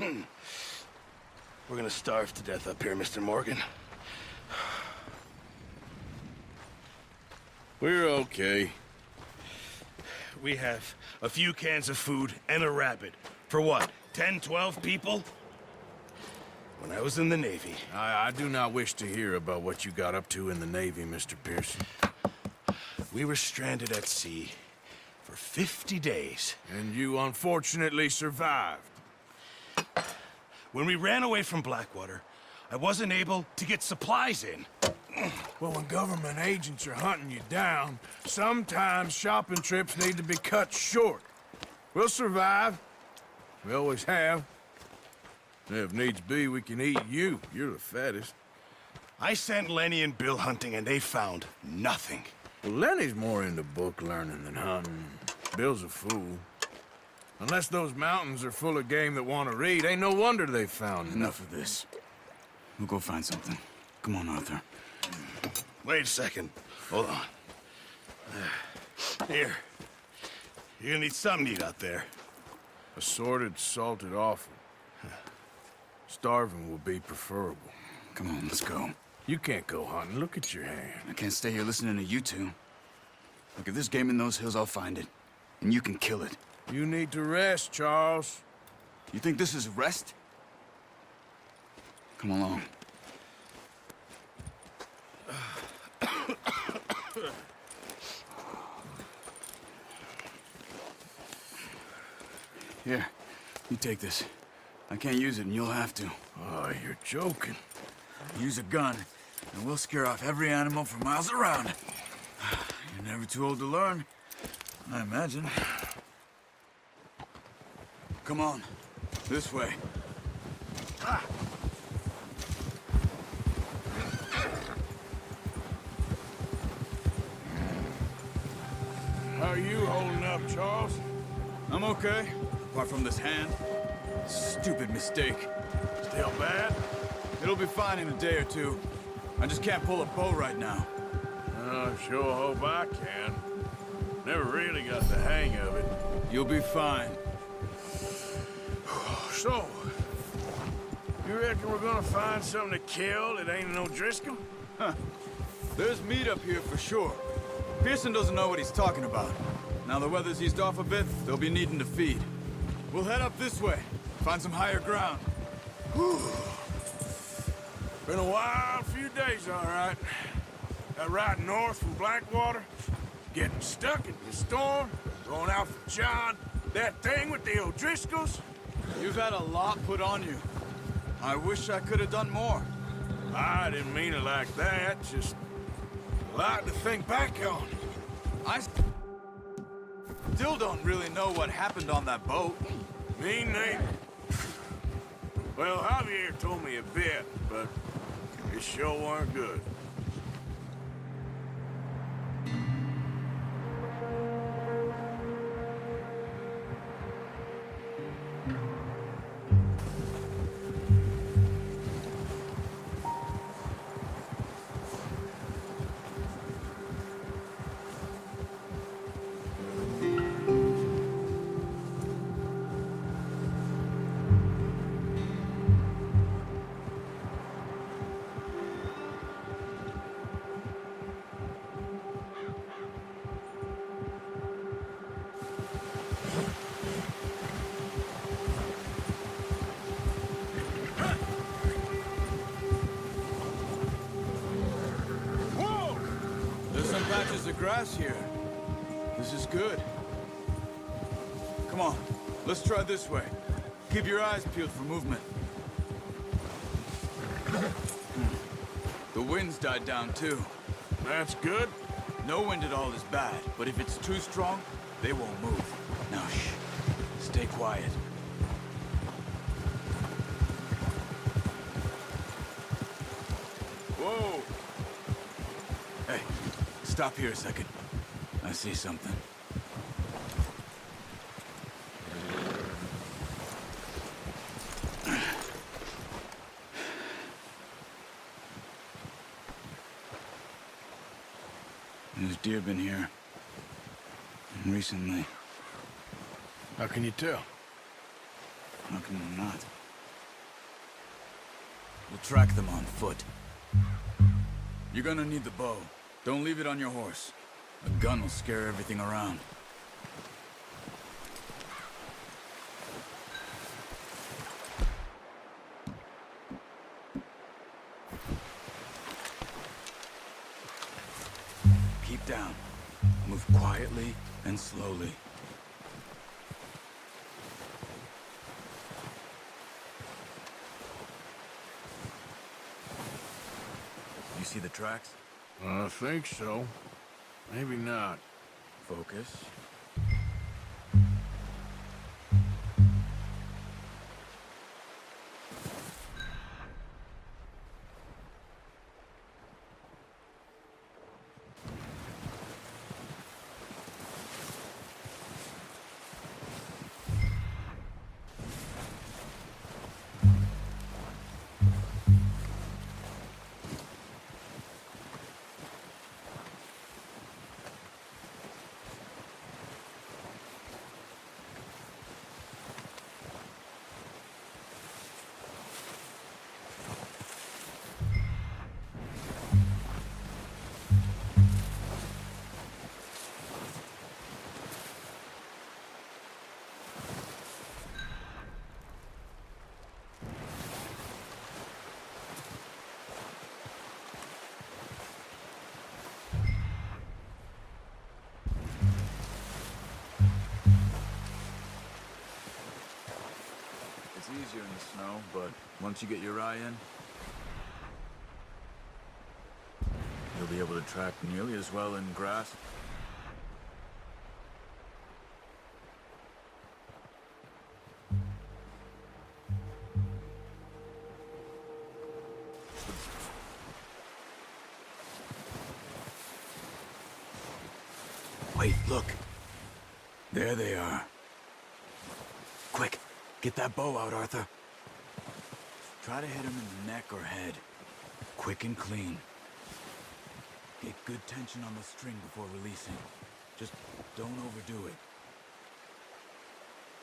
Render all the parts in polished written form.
We're gonna starve to death up here, Mr. Morgan. We're okay. We have a few cans of food and a rabbit. For what, 10, 12 people? When I was in the Navy... I do not wish to hear about what you got up to in the Navy, Mr. Pearson. We were stranded at sea for 50 days. And you unfortunately survived. When we ran away from Blackwater, I wasn't able to get supplies in. Well, when government agents are hunting you down, sometimes shopping trips need to be cut short. We'll survive. We always have. If needs be, we can eat you. You're the fattest. I sent Lenny and Bill hunting, and they found nothing. Well, Lenny's more into book learning than hunting. Bill's a fool. Unless those mountains are full of game that want to read, ain't no wonder they found Enough of this. We'll go find something. Come on, Arthur. Wait a second. Hold on. Here. You're gonna need something to eat out there. Assorted, salted offal. Starving will be preferable. Come on, let's go. You can't go hunting. Look at your hand. I can't stay here listening to you two. Look, if there's game in those hills, I'll find it. And you can kill it. You need to rest, Charles. You think this is rest? Come along. Here, you take this. I can't use it, and you'll have to. Oh, you're joking. Use a gun, and we'll scare off every animal for miles around. You're never too old to learn, I imagine. Come on, this way. How are you holding up, Charles? I'm okay, apart from this hand. Stupid mistake. Still bad? It'll be fine in a day or two. I just can't pull a bow right now. I sure hope I can. Never really got the hang of it. You'll be fine. So, you reckon we're gonna find something to kill that ain't no Driscoll? Huh. There's meat up here for sure. Pearson doesn't know what he's talking about. Now the weather's eased off a bit, they'll be needing to feed. We'll head up this way, find some higher ground. Whew. Been a wild few days, all right. That ride north from Blackwater, getting stuck in the storm, going out for John, that thing with the O'Driscolls. You've had a lot put on you. I wish I could have done more. I didn't mean it like that, just a lot to think back on. I still don't really know what happened on that boat. Me neither. Well, Javier told me a bit, but it sure weren't good. Patches of grass here. This is good. Come on, let's try this way. Keep your eyes peeled for movement. The wind's died down too. That's good. No wind at all is bad, but if it's too strong, they won't move. Now shh, stay quiet. Whoa! Hey, stop here a second. I see something. There's deer been here. Recently. How can you tell? How can you not? We'll track them on foot. You're gonna need the bow. Don't leave it on your horse. A gun will scare everything around. Keep down. Move quietly and slowly. You see the tracks? I think so. Maybe not. Focus. It's easier in the snow, but once you get your eye in, you'll be able to track nearly as well in grass. Wait, look. There they are. Quick, get that bow out, Arthur. Try to hit him in the neck or head. Quick and clean. Get good tension on the string before releasing. Just don't overdo it.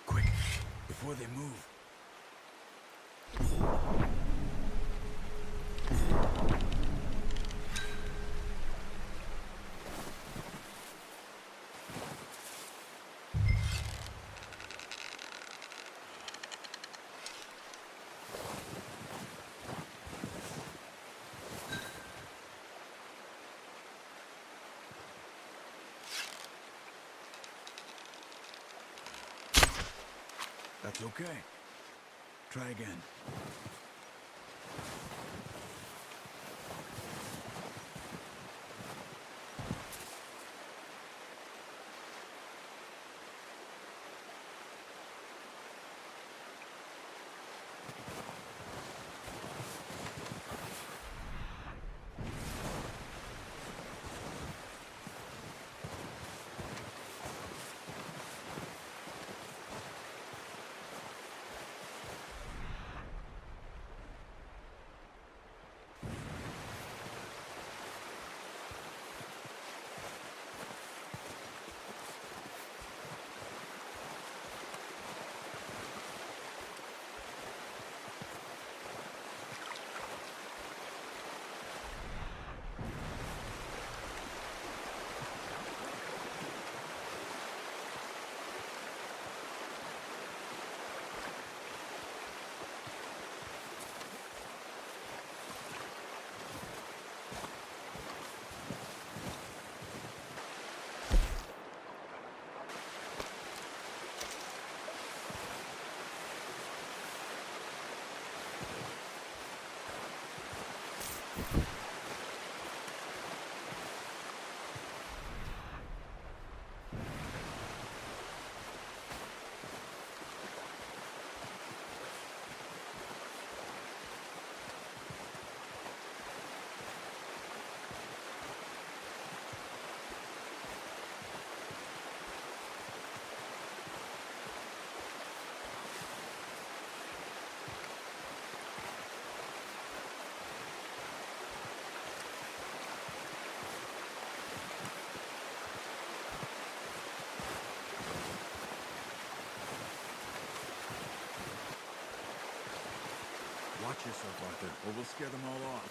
Quick, before they move. That's okay. Try again. yourself, Arthur, or we'll scare them all off.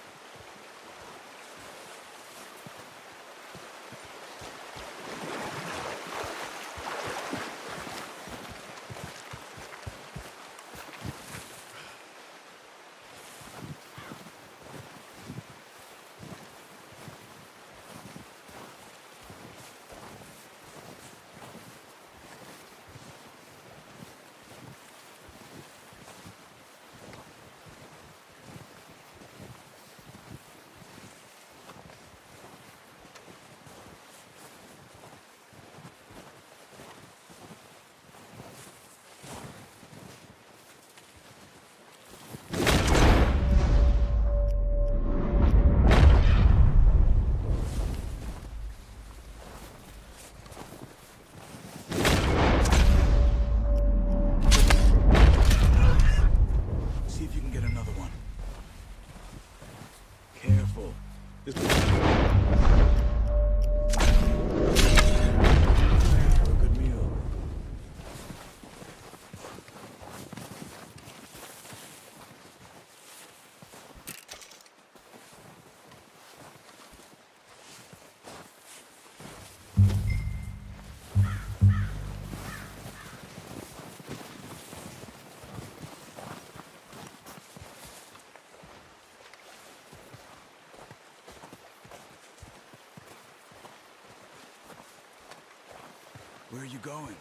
Where are you going?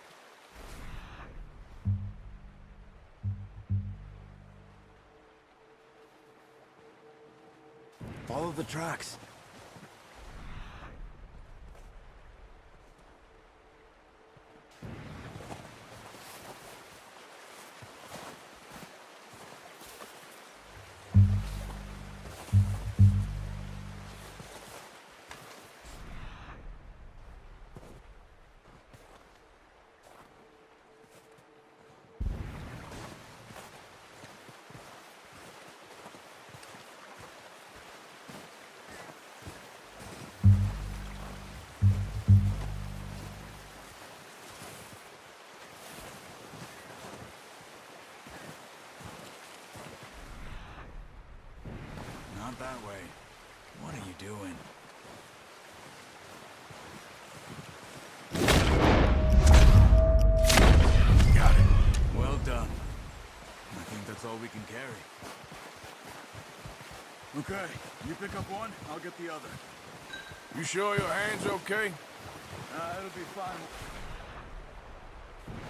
Follow the tracks. Not that way. What are you doing? Got it. Well done. I think that's all we can carry. Okay, you pick up one, I'll get the other. You sure your hand's okay? It'll be fine.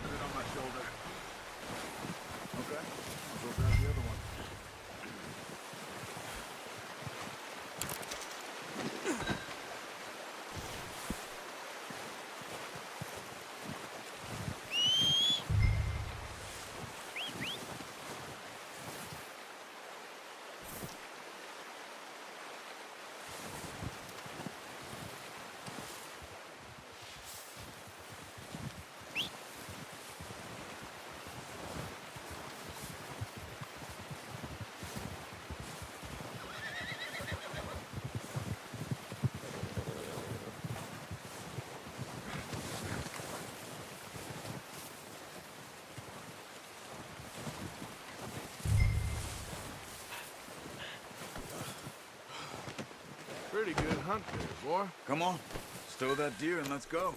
Put it on my shoulder. Okay, I'll go grab the other one. Pretty good hunt there, boy. Come on, stow that deer and let's go.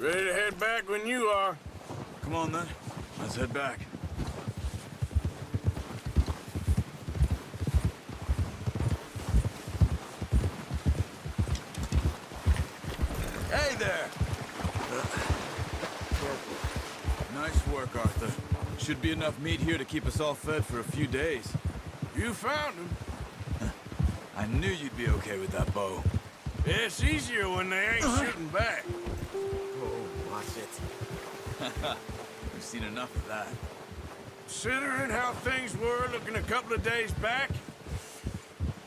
Ready to head back when you are. Come on then, let's head back. Hey there! Nice work, Arthur. Should be enough meat here to keep us all fed for a few days. You found him. I knew you'd be okay with that bow. It's easier when they ain't shooting back. Oh, watch it. We've seen enough of that. Considering how things were looking a couple of days back,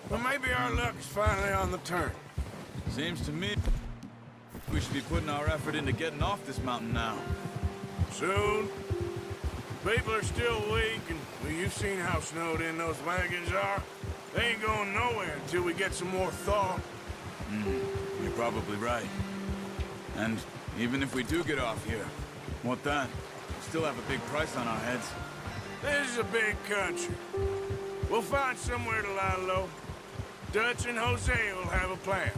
well, maybe our luck is finally on the turn. Seems to me we should be putting our effort into getting off this mountain now. Soon. People are still weak, and well, you've seen how snowed in those wagons are. They ain't going nowhere until we get some more thaw. You're probably right. And even if we do get off here, what then? We still have a big price on our heads. This is a big country. We'll find somewhere to lie low. Dutch and Hosea will have a plan.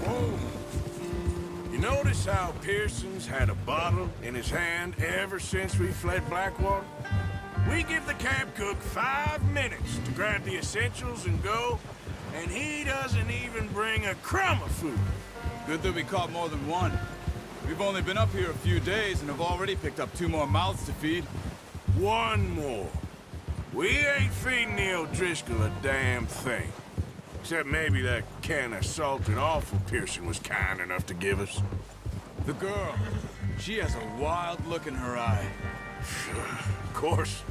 Whoa. You notice how Pearson's had a bottle in his hand ever since we fled Blackwater? We give the camp cook 5 minutes to grab the essentials and go, and he doesn't even bring a crumb of food. Good that we caught more than one. We've only been up here a few days and have already picked up 2 more mouths to feed. One more. We ain't feeding the O'Driscoll a damn thing. Except maybe that can of salted offal Pearson was kind enough to give us. The girl, she has a wild look in her eye. Of course.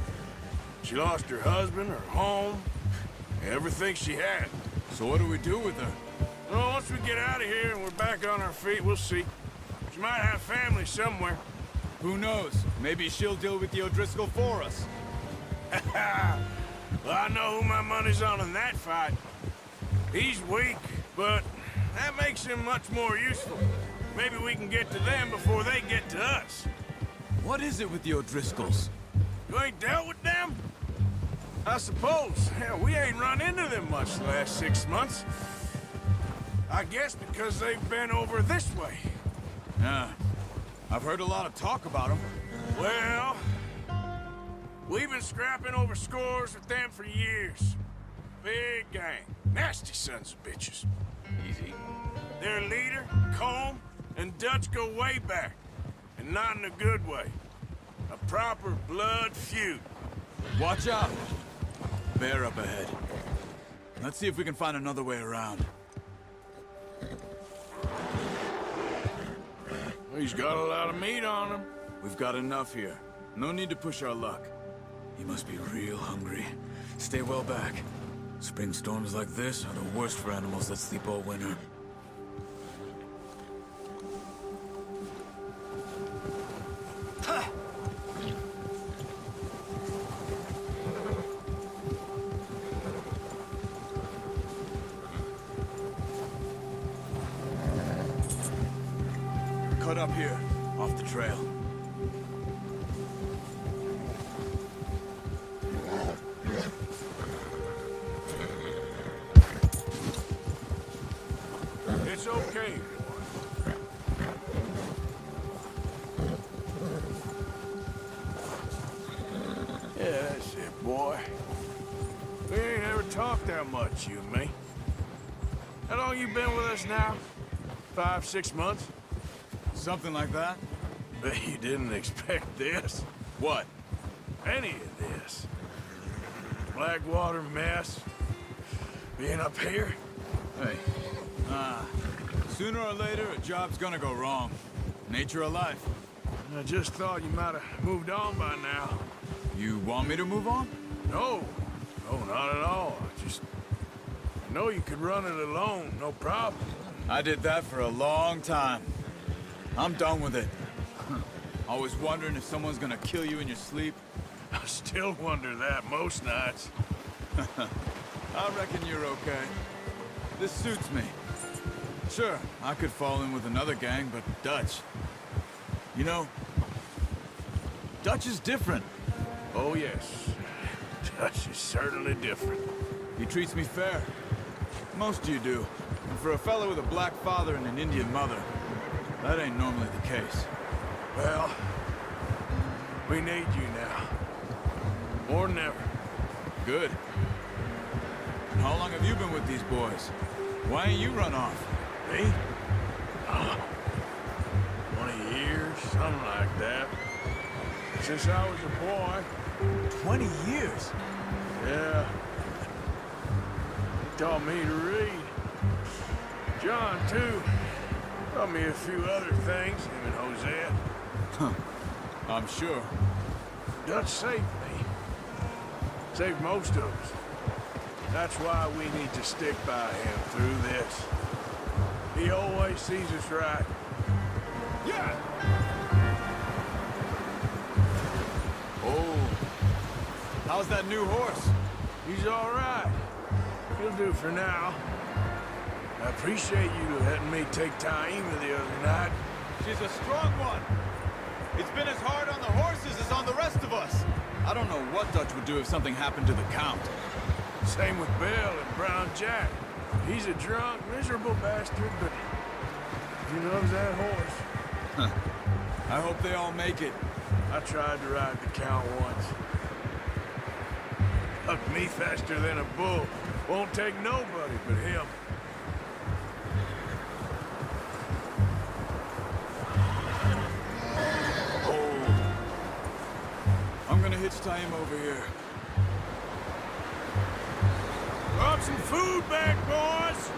She lost her husband, her home, everything she had. So what do we do with her? Well, once we get out of here and we're back on our feet, we'll see. She might have family somewhere. Who knows? Maybe she'll deal with the O'Driscoll for us. Well, I know who my money's on in that fight. He's weak, but that makes him much more useful. Maybe we can get to them before they get to us. What is it with the O'Driscolls? You ain't dealt with them? I suppose. Hell, we ain't run into them much the last 6 months. I guess because they've been over this way. Yeah. I've heard a lot of talk about them. Well, we've been scrapping over scores with them for years. Big gang. Nasty sons of bitches. Easy. Their leader, Colm, and Dutch go way back. And not in a good way. A proper blood feud. Watch out! Bear up ahead. Let's see if we can find another way around. He's got a lot of meat on him. We've got enough here. No need to push our luck. He must be real hungry. Stay well back. Spring storms like this are the worst for animals that sleep all winter. Cut up here, off the trail. It's okay. Yeah, that's it, boy. We ain't ever talked that much, you and me. How long you been with us now? 5, 6 months? Something like that? Bet you didn't expect this. What? Any of this. Blackwater mess. Being up here. Hey. Sooner or later, a job's gonna go wrong. Nature of life. I just thought you might have moved on by now. You want me to move on? No. No, not at all. I know you could run it alone, no problem. I did that for a long time. I'm done with it. Always wondering if someone's gonna kill you in your sleep. I still wonder that most nights. I reckon you're okay. This suits me. Sure, I could fall in with another gang, but Dutch... You know, Dutch is different. Oh, yes. Dutch is certainly different. He treats me fair. Most of you do. And for a fellow with a black father and an Indian mother, that ain't normally the case. Well, we need you now. More than ever. Good. And how long have you been with these boys? Why ain't you run off? Me? 20 years, something like that. Since I was a boy. 20 years? Yeah. He taught me to read. John, too. Taught me a few other things, him and Hosea. Huh. I'm sure. Dutch saved me. Saved most of us. That's why we need to stick by him through this. He always sees us right. Yeah! Oh. How's that new horse? He's all right. He'll do for now. I appreciate you letting me take Taima the other night. She's a strong one. It's been as hard on the horses as on the rest of us. I don't know what Dutch would do if something happened to the Count. Same with Bill and Brown Jack. He's a drunk, miserable bastard, but he loves that horse. I hope they all make it. I tried to ride the Count once. Hucked me faster than a bull. Won't take nobody but him. I'm gonna hitch tie him over here. Brought some food back, boys!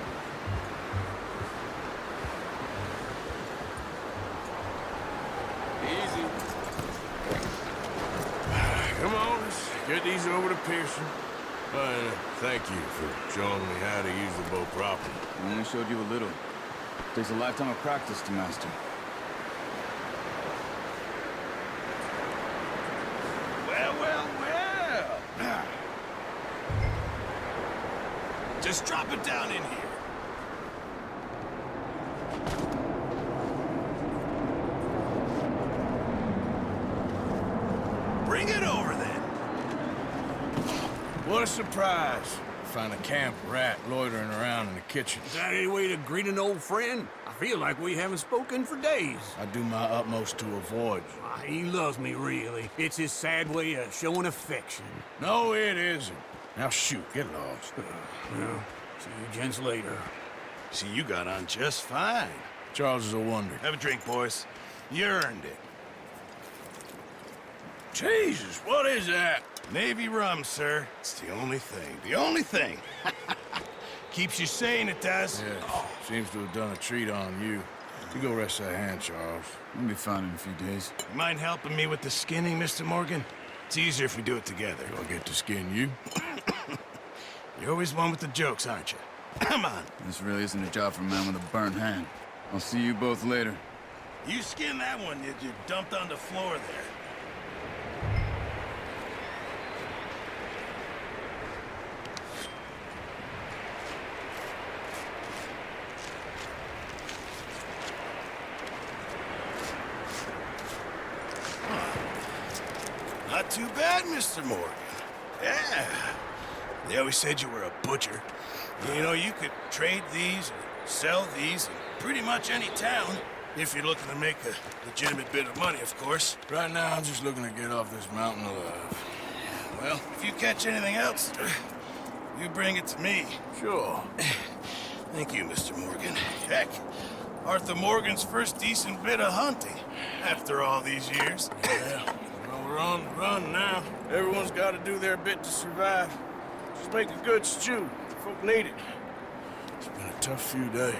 Easy. Come on, let's get these over to Pearson. Thank you for showing me how to use the bow properly. I only showed you a little. Takes a lifetime of practice to master. Well. Just drop it down in here. Bring it over then. What a surprise. Find a camp rat loitering around in the kitchen. Is that any way to greet an old friend? I feel like we haven't spoken for days. I do my utmost to avoid you. He loves me, really. It's his sad way of showing affection. No, it isn't. Now shoot, get lost. Well, see you gents later. See, you got on just fine. Charles is a wonder. Have a drink, boys. You earned it. Jesus, what is that? Navy rum, sir. It's the only thing. The only thing. Keeps you sane, it does. Yes, seems to have done a treat on you. You go rest that hand, Charles. We'll be fine in a few days. You mind helping me with the skinning, Mr. Morgan? It's easier if we do it together. Do I get to skin you? You're always one with the jokes, aren't you? Come on. This really isn't a job for a man with a burnt hand. I'll see you both later. You skin that one you dumped on the floor there. Not too bad, Mr. Morgan. Yeah. They always said you were a butcher. You know, you could trade these or sell these in pretty much any town. If you're looking to make a legitimate bit of money, of course. Right now, I'm just looking to get off this mountain alive. Well, if you catch anything else, you bring it to me. Sure. Thank you, Mr. Morgan. Heck, Arthur Morgan's first decent bit of hunting after all these years. Yeah. Well, we're on the run now. Everyone's got to do their bit to survive. Just make a good stew. Folk need it. It's been a tough few days.